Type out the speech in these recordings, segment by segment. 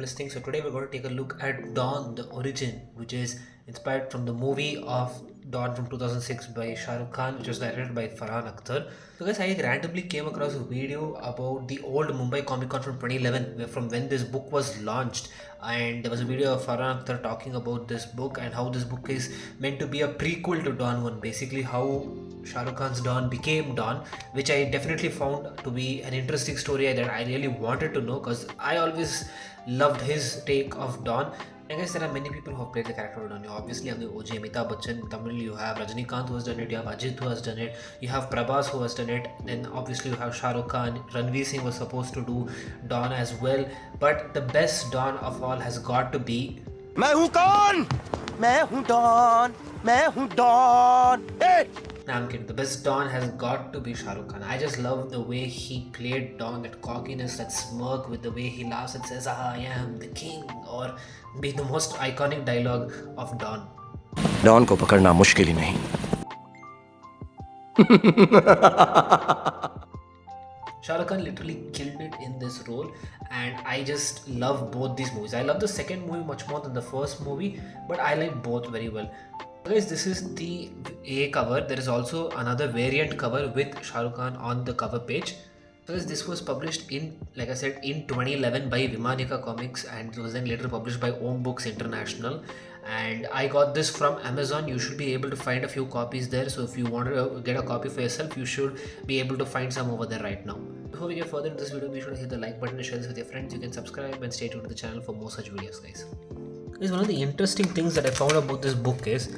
interesting. So today we're going to take a look at Dawn, the origin, which is inspired from the movie of Dawn from 2006 by Shah Rukh Khan, which was directed by Farhan Akhtar. So guys, I randomly came across a video about the old Mumbai Comic Con from 2011, from when this book was launched, and there was a video of Farhan Akhtar talking about this book and how this book is meant to be a prequel to Dawn 1, basically how Shah Rukh Khan's Dawn became Dawn, which I definitely found to be an interesting story that I really wanted to know because I always loved his take of Dawn. I guess there are many people who have played the character of Dawn. You obviously have the OG Amitabh Bachchan in Tamil, you have Rajinikanth who has done it, you have Ajit who has done it, you have Prabhas who has done it, then obviously you have Shah Rukh Khan. Ranveer Singh was supposed to do Dawn as well, but the best Dawn of all has got to be मैं हूँ कौन? मैं हूँ don, मैं हूँ don. Nah, I'm kidding. The best Dawn has got to be Shah Rukh Khan. I just love the way he played Dawn, that cockiness, that smirk with the way he laughs and says, I am the king, or be the most iconic dialogue of Dawn. Don को पकड़ना मुश्किल ही नहीं। Shah Rukh Khan literally killed it in this role, and I just love both these movies. I love the second movie much more than the first movie, but I like both very well. Guys, this is the A cover. There is also another variant cover with Shah Rukh Khan on the cover page. So guys, this was published in, like I said, in 2011 by Vimanika Comics, and it was then later published by Om Books International. And I got this from Amazon. You should be able to find a few copies there. So if you want to get a copy for yourself, you should be able to find some over there right now. Before we get further into this video, be sure to hit the like button and share this with your friends. You can subscribe and stay tuned to the channel for more such videos, guys. Guys, one of the interesting things that I found about this book is,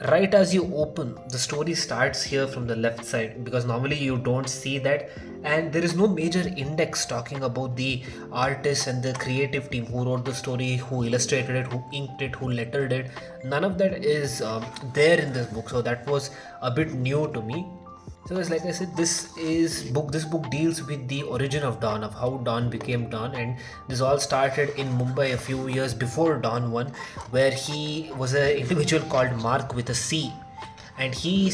right as you open, the story starts here from the left side, because normally you don't see that, and there is no major index talking about the artist and the creative team who wrote the story, who illustrated it, who inked it, who lettered it. None of that is there in this book, so that was a bit new to me. So guys, like I said, this book deals with the origin of Dawn, of how Dawn became Dawn, and this all started in Mumbai a few years before Dawn 1, where he was an individual called Mark with a C, and he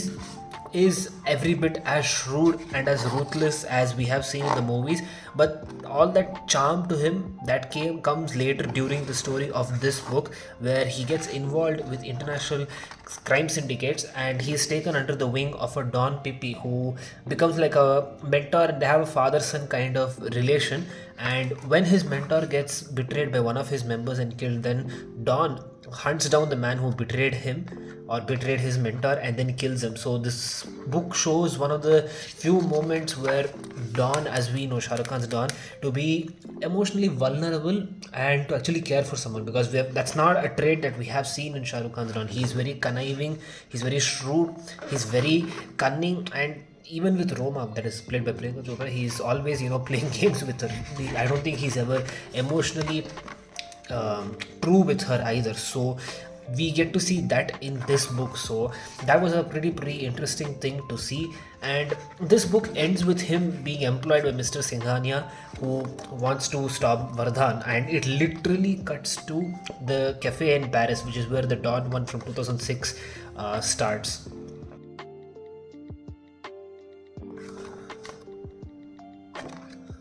is every bit as shrewd and as ruthless as we have seen in the movies, but all that charm to him that comes later during the story of this book, where he gets involved with international crime syndicates, and he is taken under the wing of a Don Pippi who becomes like a mentor, and they have a father-son kind of relation. And when his mentor gets betrayed by one of his members and killed, then Don hunts down the man who betrayed him or betrayed his mentor and then kills him. So this book shows one of the few moments where Dawn, as we know Shah Rukh Khan's Dawn, to be emotionally vulnerable and to actually care for someone, because that's not a trait that we have seen in Shah Rukh Khan's Dawn. He is very conniving, he's very shrewd, he's very cunning, and even with Roma, that is played by Priyanka Chopra, he's always playing games with her. I don't think he's ever emotionally true with her either. So we get to see that in this book, so that was a pretty interesting thing to see. And this book ends with him being employed by Mr. Singhania, who wants to stop Vardhan, and it literally cuts to the cafe in Paris, which is where the Dawn 1 from 2006 starts.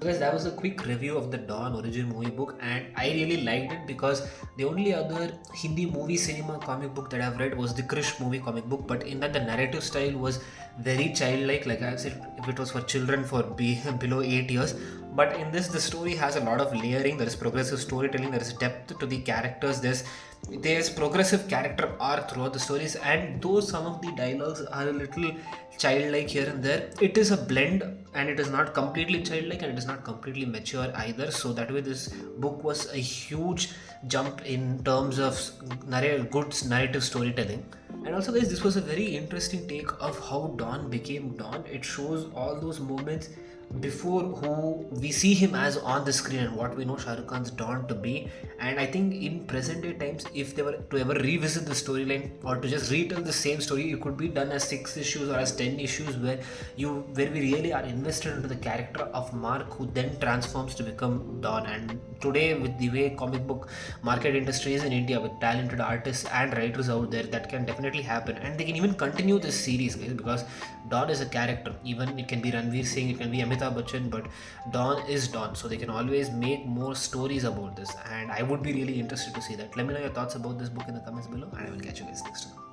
Guys, that was a quick review of the Dawn origin movie book, and I really liked it because the only other Hindi movie cinema comic book that I've read was the Krrish movie comic book, but in that the narrative style was very childlike, like I said, if it was for children for below 8 years. But in this, the story has a lot of layering, there is progressive storytelling, there is depth to the characters, there's progressive character arc throughout the stories, and though some of the dialogues are a little childlike here and there, it is a blend, and it is not completely childlike and it is not completely mature either. So that way this book was a huge jump in terms of good narrative storytelling. And also guys, this was a very interesting take of how Dawn became Dawn. It shows all those moments before who we see him as on the screen and what we know Shah Rukh Khan's Dawn to be. And I think in present day times, if they were to ever revisit the storyline or to just retell the same story, it could be done as 6 issues or as 10 issues where we really are invested into the character of Mark, who then transforms to become Dawn. And today, with the way comic book market industry is in India, with talented artists and writers out there, that can definitely happen, and they can even continue this series, guys, because Dawn is a character. Even it can be Ranveer Singh, it can be Amitabh Amitabh Bachchan, but Don is Don, so they can always make more stories about this, and I would be really interested to see that. Let me know your thoughts about this book in the comments below, and I will catch you guys next time.